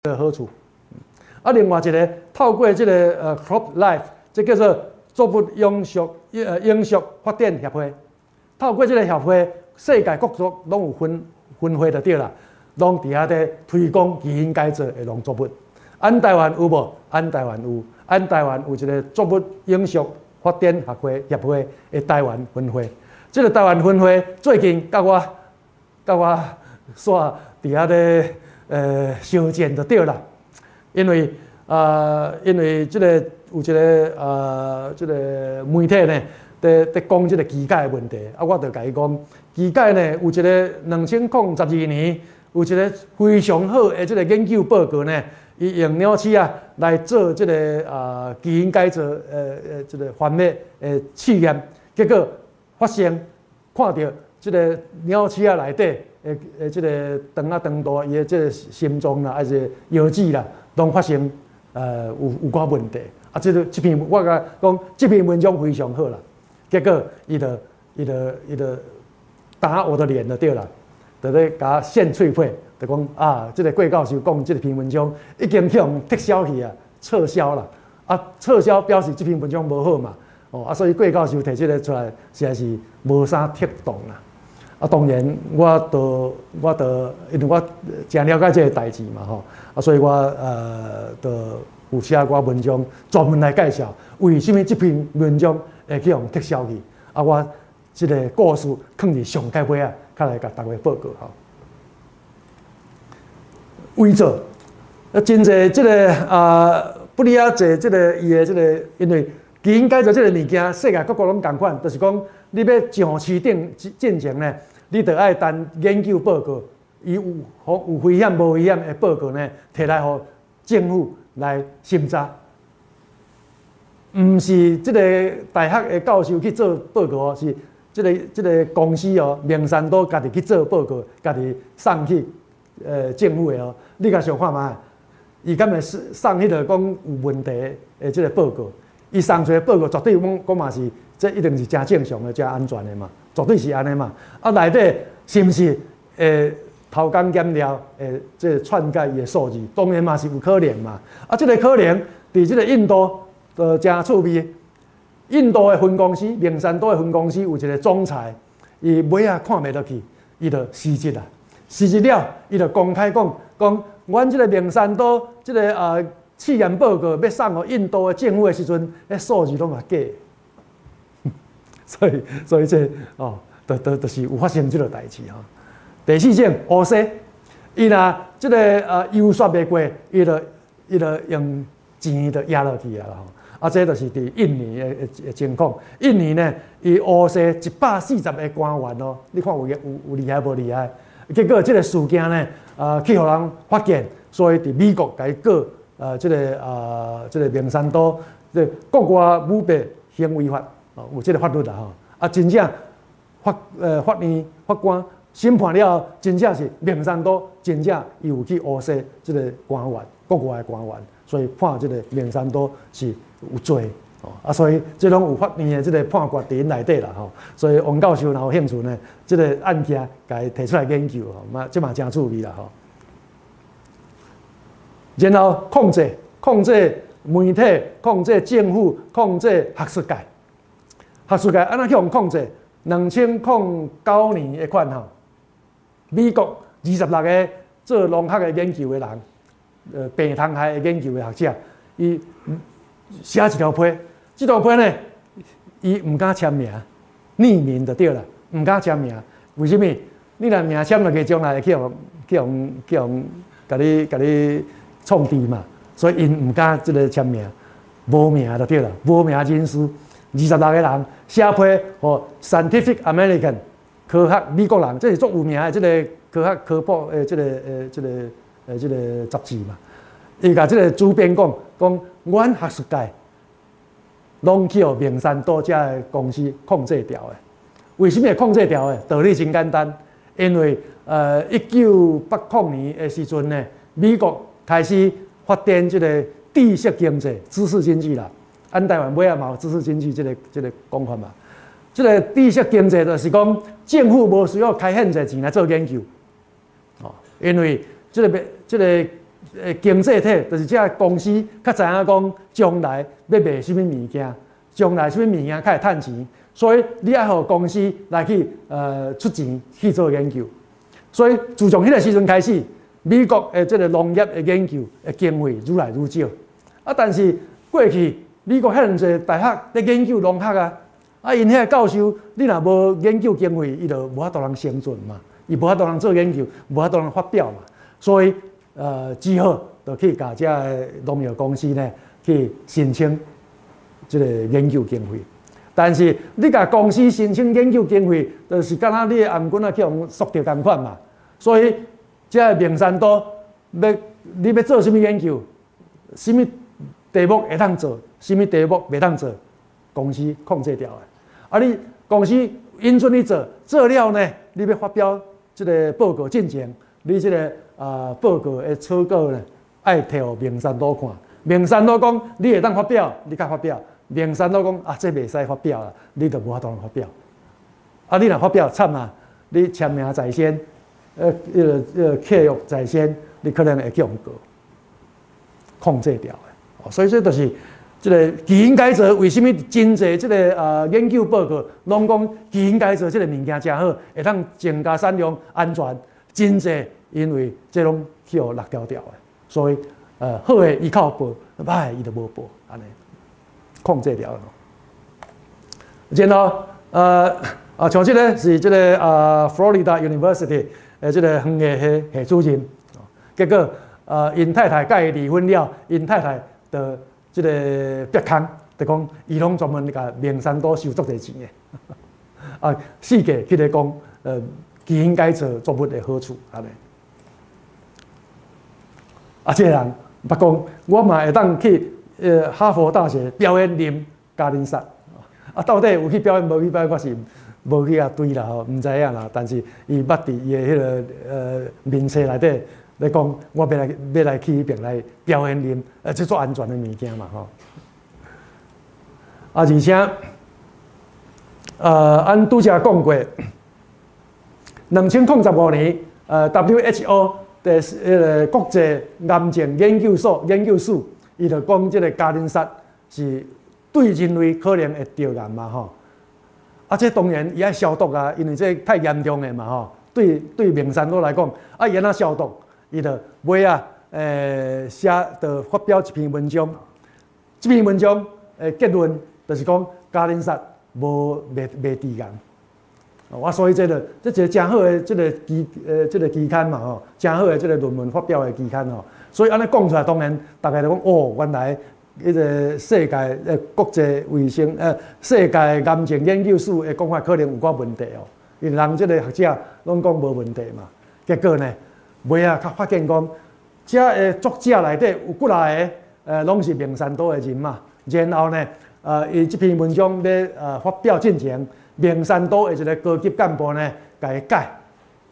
的好处。啊，另外一个透过这个Crop Life， 这叫做作物永续发展协会，透过这个协会，世界各国拢有分会就对啦，拢伫遐咧推广基因改造的农作物。咱台湾有无？咱台湾有，咱台湾有一个作物永续发展协会的台湾分会。这个台湾分会最近甲我煞伫遐咧相见就对啦，因为这个有一个这个媒体呢，在讲这个基改的问题，啊，我就甲伊讲，基改呢有一个2012年有一个非常好的这个研究报告呢，伊用鸟鼠啊来做这个基因改造这个番麦试验，结果发现看到这个鸟鼠啊内底这个肠道伊的这个心脏啦，还是腰子啦，拢发生有寡问题。啊，这篇我甲讲，这篇文章非常好啦。结果伊就打我的脸就对啦，就咧甲献脆皮，就讲啊，这个郭教授讲这篇文章已经去用撤销去啊，撤销啦。啊，撤销表示这篇文章无好嘛。哦，所以郭教授提这个出来，实在是无啥适当啦。啊，当然我都因为我真了解这个代志嘛吼，啊，所以我都有写过文章专门来介绍为什么这篇文章会去用撤销去。啊，我这个故事放伫上开尾啊，较来甲大家报告吼。为做真侪这个不离啊侪这个伊的这个，因为基因改造这个物件，世界各国拢同款，就是讲你要上市顶进前呢，你得爱等研究报告，伊有危险无危险的报告呢，摕来互政府来审查。毋是这个大学的教授去做报告哦，是这个公司哦，名山都家己去做报告，家己送去政府的哦。你甲想看嘛？伊敢会送迄个讲有问题的这个报告？伊送出来报告绝对讲嘛是，这一定是真正常的、真安全的嘛，绝对是安尼嘛。啊，内底是毋是偷工减料这篡改伊的数字？当然嘛是有可能嘛。啊，这个可能伫这个印度就真趣味。印度的分公司，名山都的分公司有一个总裁，伊尾仔看袂落去，伊就辞职啦。辞职了，伊就公开讲，阮这个名山都这个试验报告要送互印度的政府的时阵，迄数字拢嘛假。所以这就是有发生这个代志吼。第四种乌西，伊若这个优刷袂过，伊就用钱就压落去啊吼。啊，这就是伫印尼的情况。印尼呢，伊乌西140个官员哦，你看有厉害无厉害？结果这个事件呢，去互人发现，所以伫美国甲伊告这个名山都这国外舞弊行为法有这个法律啦吼。啊，真正法官审判了后，真正是名山都真正伊有去乌西这个官员，国外的官员，所以判这个名山都是有罪啊，所以这拢有法院的这个判决伫因内底啦吼。所以王教授若有兴趣呢，这个案件甲伊提出来研究吼，嘛这嘛真趣味啦吼。然后控制媒体，控制政府，控制学术界。学术界安怎去用控制？2009年的款吼，美国26个做农学的研究的人，病虫害的研究的学者，伊写一条批，这条批呢，伊唔敢签名，匿名就对啦，唔敢签名。为什么？你若名签落去，将来去用甲你创治嘛，所以因唔敢这个签名，无名就对啦，无名人士，26个人写批和 Scientific American 科学美国人，这是足有名的这个科普这个杂志嘛。伊甲这个主编讲，阮学术界拢去互名山都这个公司控制掉的。为什么会控制掉的？道理真简单，因为1980年的时阵呢，美国开始发展这个知识经济、知识经济啦。咱台湾尾仔嘛有知识经济这个讲法嘛。这个知识经济就是讲政府无需要开很侪钱来做研究，因为这个经济体，就是这公司较知影讲将来要卖什么物件，将来什么物件较会趁钱，所以你爱互公司来去出钱去做研究。所以自从迄个时阵开始，美国的这个农业的研究的经费愈来愈少。啊，但是过去美国遐尔侪大学咧研究农学啊，因遐教授你若无研究经费，伊就无法度通生存嘛，伊无法度通做研究，无法度通发表嘛，所以只好就去甲遮个农业公司呢去申请这个研究经费。但是你甲公司申請研究經費，就是敢若你的頷頸去用縮掉同款嘛。所以，這名山島你要做什麼研究，什麼題目會當做，什麼題目袂當做，公司控制掉的。你公司允准你做了呢，你要發表這個報告進前，你這個報告的草稿呢，愛摕予名山島看。名山島講你會當發表，你甲發表。名山島講這袂使發表啦，你就無法度發表。你若發表慘啊，你簽名在先，契約在先，你可能會去用告，控制掉的。所以說就是這個基因改造，為什麼真濟這個研究報告攏講基因改造這個物件真好，會當增加產量、安全，真濟因為這種去互落條條的，所以好的伊靠報，歹伊就無報，安尼。控制掉了，然後像這個是這個Florida University 這個園藝系主任，結果因太太甲伊離婚了，因太太就這個別空，就講伊攏專門甲名山島收足濟錢嘅，世界去咧講基因改造作物的好處，安尼。這個人捌講，我嘛會當去。哈佛大學表演啉加林薩，到底有去表演無去表演，我是無去啊對啦吼，唔知影啦。但是伊捌佇伊的迄個面冊內底來講，我要來去迄邊來表演啉，即做安全的物件嘛吼。而且按拄則講過，2005年WHO 的國際癌症研究所研究署。伊就講，即個加林薩是對人類可能會得癌嘛吼，這當然伊愛消毒啊，因為這太嚴重誒嘛吼。對名山島來講，伊安怎消毒？伊就尾就發表一篇文章，這篇文章結論就是講加林薩袂致癌。所以這個真好誒，這個期刊嘛吼，真好誒，這個論文發表誒期刊吼。所以安尼講出來，當然大家就講原來迄個世界國際衛生世界癌症研究署的講法可能有寡問題哦。因為人即個學者攏講無問題嘛。結果呢，尾較發現講，這個作者內底有幾來個攏是名山島的人嘛。然後呢，伊這篇文章要發表進前，名山島的一個高級幹部呢，甲伊改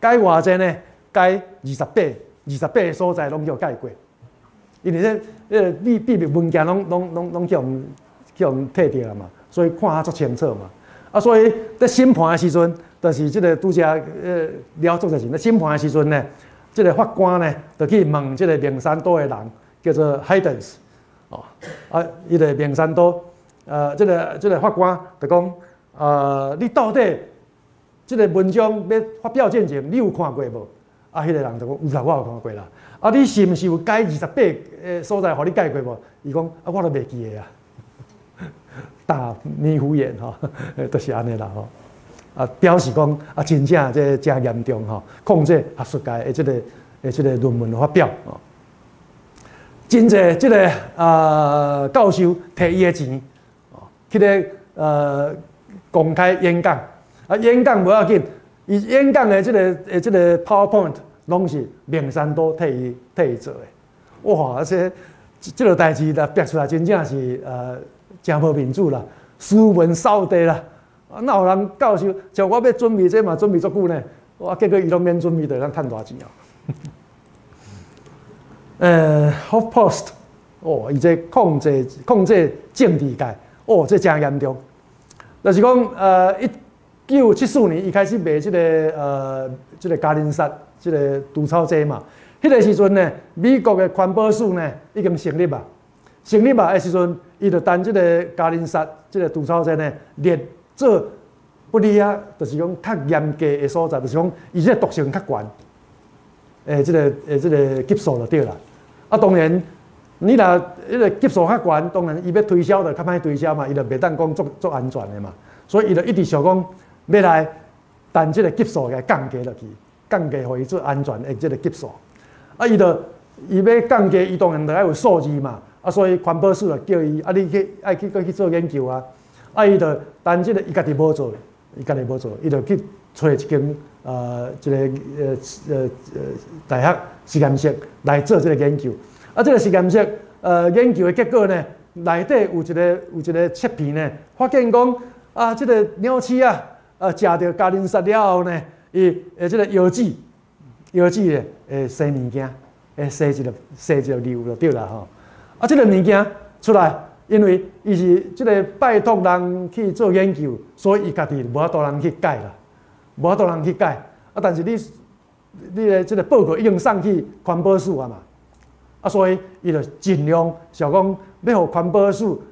偌濟呢？改28個所在攏叫改過，因為秘密文件攏去用摕掉啦嘛，所以看啊足清楚嘛。所以在審判的時陣，就是即個拄則了足濟錢。在審判的時陣呢，即個法官呢，就去問即個名山島的人，叫做 Hayden 伊個名山島即個法官就講你到底即個文章要發表進前，你有看過無？迄個人就講有啦，我有看過啦。你是毋是有改28個所在，互你改過無？伊講我都袂記個啊，大迷糊眼吼，就是安尼啦吼。表示講真正這真嚴重吼，控制學術界的這個論文發表哦。真濟這個教授摕伊的錢去咧公開演講，演講無要緊。伊演講的這個 PowerPoint 攏是名山島替伊做的，哇！這個代志啦，逼出來真正是真無民主啦，斯文掃地啦。哪有人教授像我要準備這嘛準備足久呢？哇！結果伊攏免準備，就通賺大錢哦。HuffPost 伊這控制政治界，這真嚴重。就是講1974年，伊開始賣這個加林薩這個除草劑嘛，迄个时阵呢，美国的环保署呢已经成立啊。成立啊的时阵，伊就单即个加林萨即个毒草剂呢列做不利啊，就是讲较严格的所在，就是讲伊这毒性较悬，即个级数就对啦。啊，当然你若迄个级数较悬，当然伊要推销就较歹推销嘛，伊就袂当讲足安全的嘛，所以伊就一直想讲要来等即个级数给降低落去，降低互伊做安全的即个级数。啊，伊要降低，伊当然就要有数字嘛。啊，所以环保署就叫伊，啊，你去做研究啊。啊，伊就但即个伊家己无做，伊就去找一间一个大学实验室来做即个研究。啊，即个实验室研究的结果呢，内底有一个切片呢，发现讲啊，即个鸟鼠啊，食着加林萨了后呢，伊即个药剂咧，生物件，生一个瘤就对啦吼。啊，即个物件出来，因为伊是即个拜托人去做研究，所以伊家己无法度人去改啦，无法度人去改。啊，但是你的即个报告已经送去环保署啊嘛，啊，所以伊就尽量想讲要互环保署，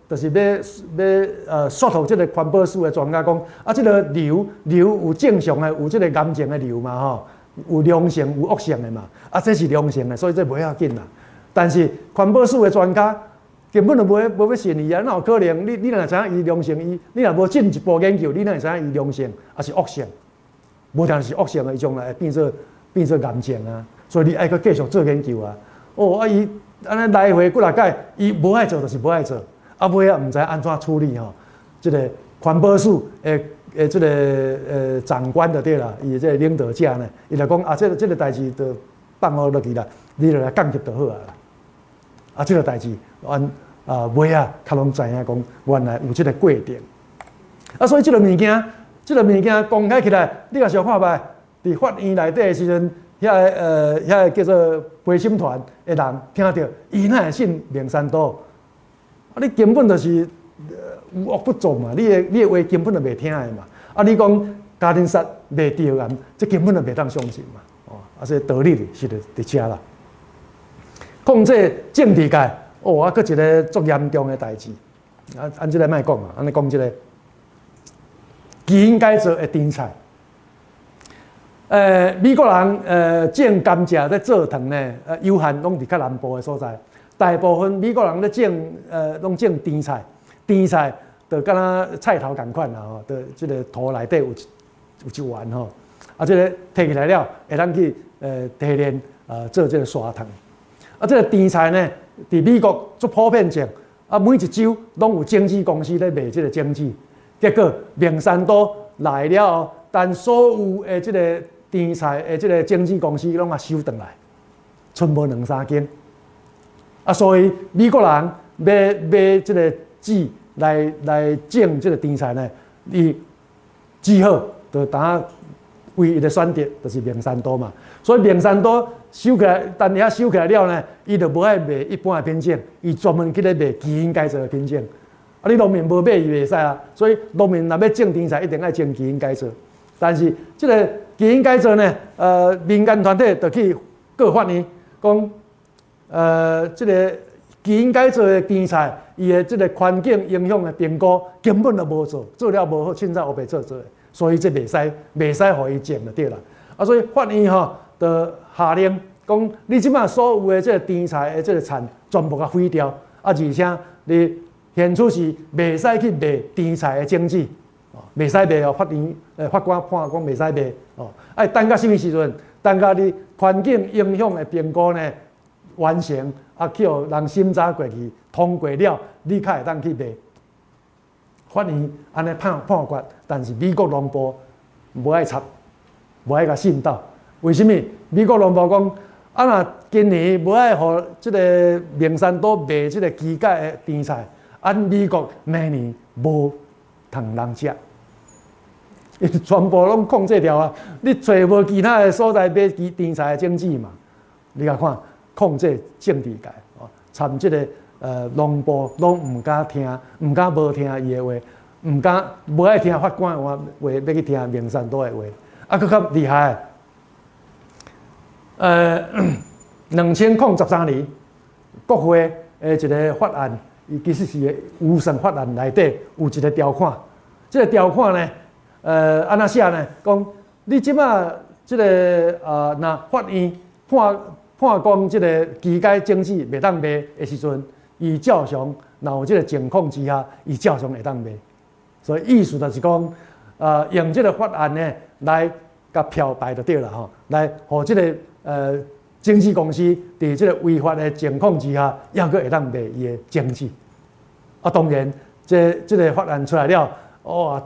就是要说服即个环保署的专家讲，啊，即个瘤有正常的，有即个癌症的瘤嘛吼，有良性有恶性的嘛，啊，这是良性的，所以这袂要紧啦。但是环保署的专家根本就无要信伊啊，哪有可能？你若知影伊良性，你若无进一步研究，你哪会知影伊良性还是恶性？无定是恶性的，伊将来会变做癌症啊！所以你爱去继续做研究啊！哦，啊伊安尼来回几来届，伊无爱做就是无爱做，啊尾啊毋知安怎处理吼？即个环保署即个长官就对啦，伊即个领导者呢，伊就讲啊，即个代志就放好落去啦，你就来降级就好啊！啊，即个代志，尾啊，较拢知影讲，原来有即个过程。啊，所以即个物件公开起来，你若想看觅，伫法院内底的时阵，遐个叫做陪审团的人听到，伊哪会信明山岛？啊，你根本就是无恶不作嘛！你的话根本就袂听的嘛！啊，你讲家庭杀袂着人，这根本就袂当相信嘛！哦，啊，所以道理是伫遮啦。讲这政治界，哦，啊，佫一个足严重的代志。啊，按即个莫讲啊，安尼讲即个基因改造的甜菜。美国人种甘蔗在做糖呢，有限拢伫较南部的所在。大部分美国人咧种拢种甜菜，甜菜就敢若菜头共款啦吼，就即个土内底有一丸吼，啊，即个摕起来了，会当去提炼做即个砂糖。啊，这个甜菜呢，伫美国足普遍种，啊，每一州拢有种子公司咧卖即个种子。结果明山岛来了后，但所有的即个甜菜的即个种子公司拢收转来，剩无两三间。啊，所以美国人要买即个籽来种即个甜菜呢，伊只好就当唯一的选择就是明山岛嘛。所以明山岛收起来，但遐收起来了呢，伊就无爱卖一般的品种，伊专门去咧卖基因改造的品种。啊，你农民无买伊袂使啊，所以农民若要种甜菜，一定爱种基因改造。但是这个基因改造呢，民间团体就去告法院，讲这个基因改造的甜菜，伊的这个环境影响的评估根本就无做，做了无好，凊彩黑白做的，所以这袂使互伊种就对啦。啊，所以法院吼，就下令讲，你即摆所有的这个甜菜的这个田全部甲毁掉，啊，而且你现出是袂使去卖甜菜的种子，袂使卖哦。法官判讲袂使卖哦。哎，等到什么时阵？等到你环境影响的评估呢完成，啊，去互人审查过去，通过了，你才会当去卖。法院安尼判决，但是美国农部无爱插。无爱甲信到，为什么？美国农部讲，啊，若今年无爱互即个明山岛卖即个机改的甜菜，按美国明年无通人食，全部拢控制掉啊！你找无其他的所在买甜菜的种子嘛？你甲看，控制政治界哦，参即个农部拢毋敢听，毋敢无听伊的话，毋敢无爱听法官的话，要去听明山岛的话。啊，佫较厉害！ 2013年国会一个法案，伊其实是预算法案内底有一个条款，这个条款呢，安怎写呢？讲你即马这个那法院判讲这个基改政治袂当卖的时阵，伊照常若有这个情况之下，伊照常会当卖。所以意思就是讲，用这个法案呢来甲漂白就对了吼，来互这个经纪公司伫这个违法的情况之下，还阁会当卖伊的经济。当然，这个法案出来了，哇，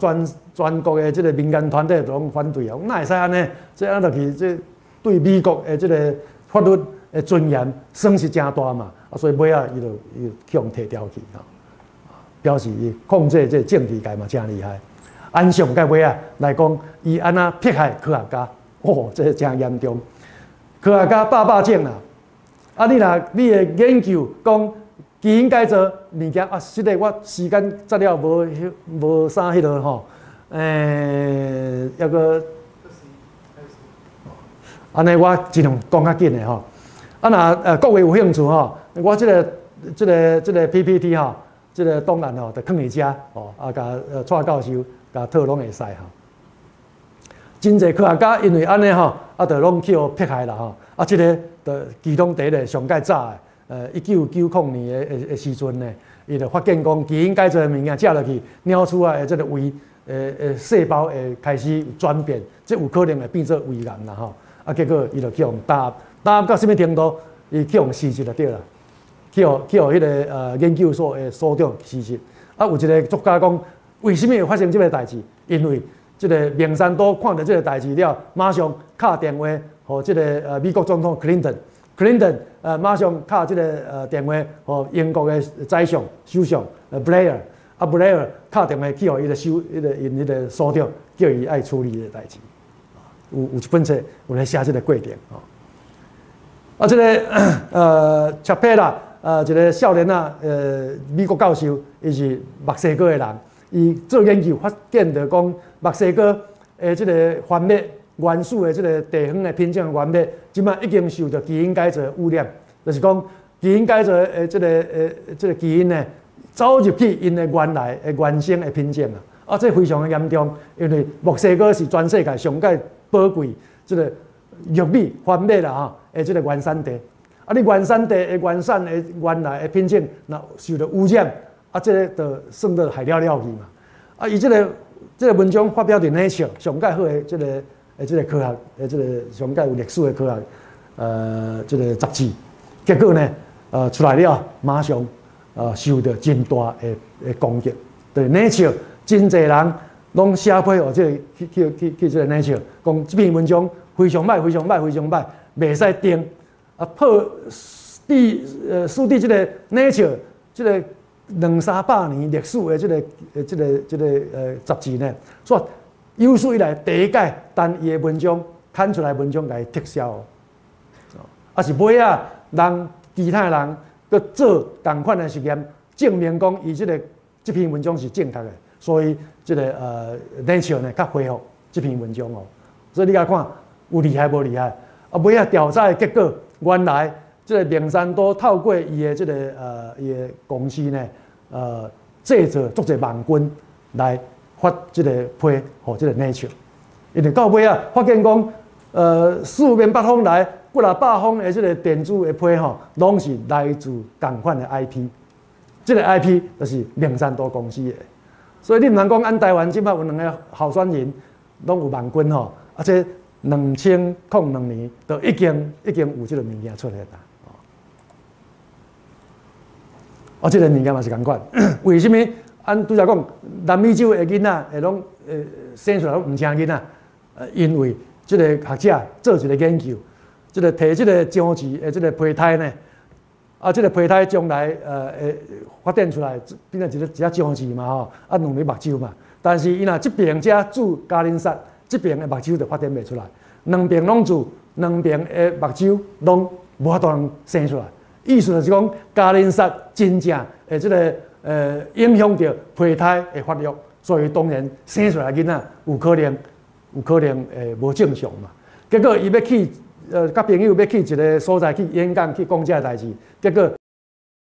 全国的这个民间团体都拢反对啊，哪会使安尼？这安落去，这对美国的这个法律的尊严损失真大嘛，所以尾仔伊就向摕掉去吼，表示伊控制这政治界嘛真厉害。按上个尾仔来讲，伊安那迫害科学家，这真严重。科学家百种啦，你的研究讲基因改造物件实在我时间资料无啥迄落吼，抑个安尼我尽量讲较紧的吼。各位有兴趣吼，我这个 PPT 吼，这个档案吼，就放伫遮吼，甲蔡教授甲讨拢会使吼。真侪科学家因为安尼吼，就拢去互迫害啦吼。这个就其中第一个上介早的，1990年的时阵呢，伊就发现讲基因改造的物件食落去，鸟鼠啊的这个胃细胞会开始转变，这有可能会变做胃癌啦吼。结果伊就去互打到什么程度？伊去互试一就对啦，去互迄个研究所的所长试一。有一个作家讲，为什么会发生这个代志？因为这个明山都看到这个代志了，马上敲电话，和这个美国总统 Clinton 马上敲这个电话，和英国的首相Blair Blair 敲电话去和伊个因迄个所长，叫伊爱处理这个代志。有一本册有来写这个过程这个切佩啦，一个少年美国教授，伊是墨西哥的人。伊做研究发现到讲，墨西哥的这个番麦原始的这个地方的品种番麦，即摆已经受到基因改造污染，就是讲基因改造的这个基因呢，走入去因的原来的原生的品种这非常的严重，因为墨西哥是全世界上界宝贵这个玉米、番麦啦这个原产地。你原产地的原产的原来的品种，若受到污染。这个就算到害了去嘛。伊这个文章发表伫 Nature 上界好的这个科学这个上界有历史的科学这个杂志，结果呢出来了，马上受到真大的攻击。对 Nature 真侪人拢写批哦，这个去这个 Nature 讲这篇文章非常歹，非常歹，非常歹，袂使登。破输伫这个 Nature 这个。200-300年历史的这个杂志呢，说有史以来第一届，但伊的文章刊出来文章来撤销是尾让其他人去做同款的实验，证明讲伊这篇文章是正确的，所以这个Nature 呢，较恢复这篇文章所以你来看有厉害无厉害尾调查的结果，原来。这个明山都透过伊的这个伊的公司呢，制作足侪网军来发这个批和这个 Nature， 因为到尾发现讲，四面八方来几啊百方的这个电子的批拢是来自同款的 IP， 这个 IP 就是明山都公司的，所以你唔通讲按台湾即摆有2个候选人拢有网军而且2002年都已经有这个物件出来啦。这个物件嘛是同款，为什么？按拄则讲，南美洲的囡仔会拢生出来拢唔像囡仔，因为这个学者做一个研究，这个摕这个姜子的这个胚胎呢，这个胚胎将来发展出来变成一只姜子嘛两粒目睭嘛，但是伊若这边只注伽林萨，这边的目睭就发展袂出来，两边拢注，两边的目睭拢无法度生出来。意思就是讲，伽林萨真正这个影响到胚胎的发育，所以当然生出来囡仔有可能无正常嘛。结果伊要去甲朋友要去一个所在去演讲去讲这代志，结果